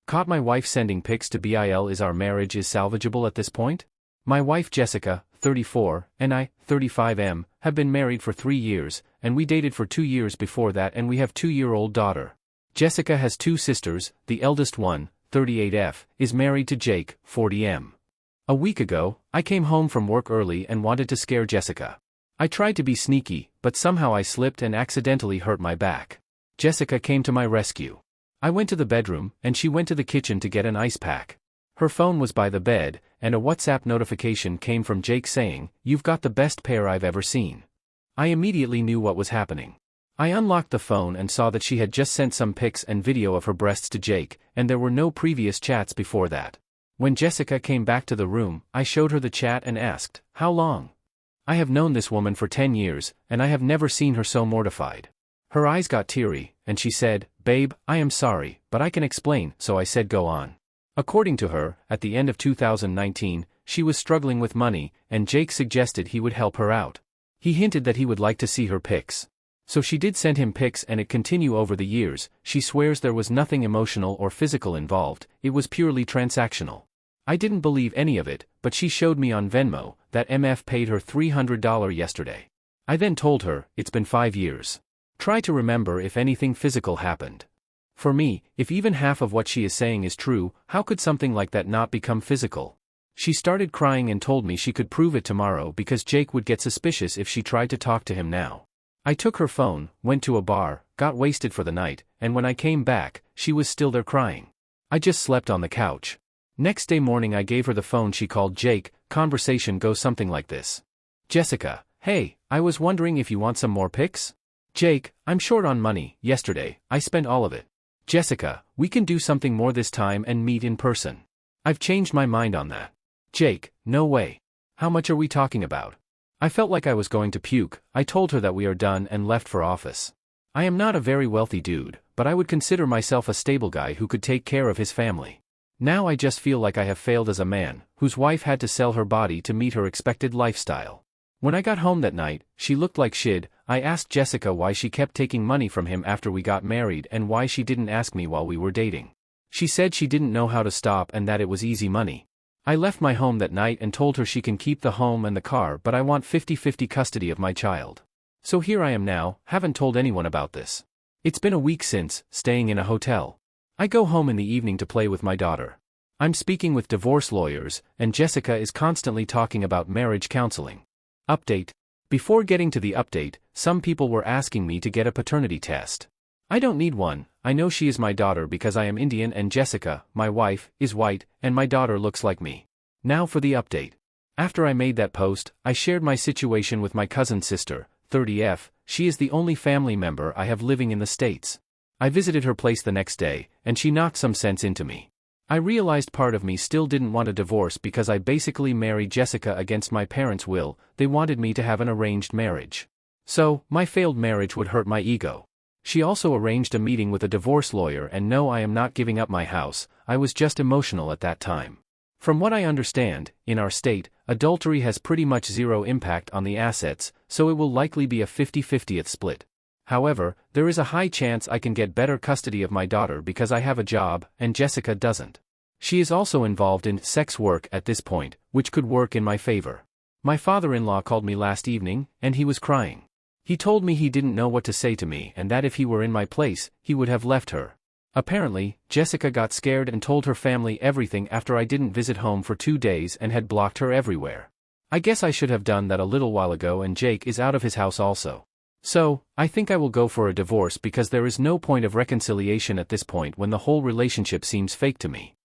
Caught my wife sending pics to BIL. Is our marriage is salvageable at this point? My wife Jessica, 34, and I, 35 have been married for 3 years, and we dated for 2 years before that, and we have 2-year-old daughter. Jessica has 2 sisters, the eldest one, 38 is married to Jake, 40 A week ago, I came home from work early and wanted to scare Jessica. I tried to be sneaky, but somehow I slipped and accidentally hurt my back. Jessica came to my rescue. I went to the bedroom, and she went to the kitchen to get an ice pack. Her phone was by the bed, and a WhatsApp notification came from Jake saying, "You've got the best pair I've ever seen." I immediately knew what was happening. I unlocked the phone and saw that she had just sent some pics and video of her breasts to Jake, and there were no previous chats before that. When Jessica came back to the room, I showed her the chat and asked, "How long?" I have known this woman for 10 years, and I have never seen her so mortified. Her eyes got teary, and she said, "Babe, I am sorry, but I can explain," so I said go on. According to her, at the end of 2019, she was struggling with money, and Jake suggested he would help her out. He hinted that he would like to see her pics. So she did send him pics, and it continued over the years. She swears there was nothing emotional or physical involved, it was purely transactional. I didn't believe any of it, but she showed me on Venmo that MF paid her $300 yesterday. I then told her, it's been 5 years. Try to remember if anything physical happened. For me, if even half of what she is saying is true, how could something like that not become physical? She started crying and told me she could prove it tomorrow because Jake would get suspicious if she tried to talk to him now. I took her phone, went to a bar, got wasted for the night, and when I came back, she was still there crying. I just slept on the couch. Next day morning I gave her the phone. She called Jake. Conversation goes something like this. "Jessica, hey, I was wondering if you want some more pics?" Jake, "I'm short on money, yesterday, I spent all of it." Jessica, "We can do something more this time and meet in person. I've changed my mind on that." Jake, "No way. How much are we talking about?" I felt like I was going to puke. I told her that we are done and left for office. I am not a very wealthy dude, but I would consider myself a stable guy who could take care of his family. Now I just feel like I have failed as a man, whose wife had to sell her body to meet her expected lifestyle. When I got home that night, she looked like shit. I asked Jessica why she kept taking money from him after we got married and why she didn't ask me while we were dating. She said she didn't know how to stop and that it was easy money. I left my home that night and told her she can keep the home and the car, but I want 50-50 custody of my child. So here I am now, haven't told anyone about this. It's been a week since, staying in a hotel. I go home in the evening to play with my daughter. I'm speaking with divorce lawyers, and Jessica is constantly talking about marriage counseling. Update. Before getting to the update, some people were asking me to get a paternity test. I don't need one. I know she is my daughter because I am Indian and Jessica, my wife, is white, and my daughter looks like me. Now for the update. After I made that post, I shared my situation with my cousin's sister, 30 She is the only family member I have living in the States. I visited her place the next day, and she knocked some sense into me. I realized part of me still didn't want a divorce because I basically married Jessica against my parents' will. They wanted me to have an arranged marriage. So, my failed marriage would hurt my ego. She also arranged a meeting with a divorce lawyer, and no, I am not giving up my house. I was just emotional at that time. From what I understand, in our state, adultery has pretty much zero impact on the assets, so it will likely be a 50-50th split. However, there is a high chance I can get better custody of my daughter because I have a job, and Jessica doesn't. She is also involved in sex work at this point, which could work in my favor. My father-in-law called me last evening, and he was crying. He told me he didn't know what to say to me and that if he were in my place, he would have left her. Apparently, Jessica got scared and told her family everything after I didn't visit home for 2 days and had blocked her everywhere. I guess I should have done that a little while ago, and Jake is out of his house also. So, I think I will go for a divorce because there is no point of reconciliation at this point when the whole relationship seems fake to me.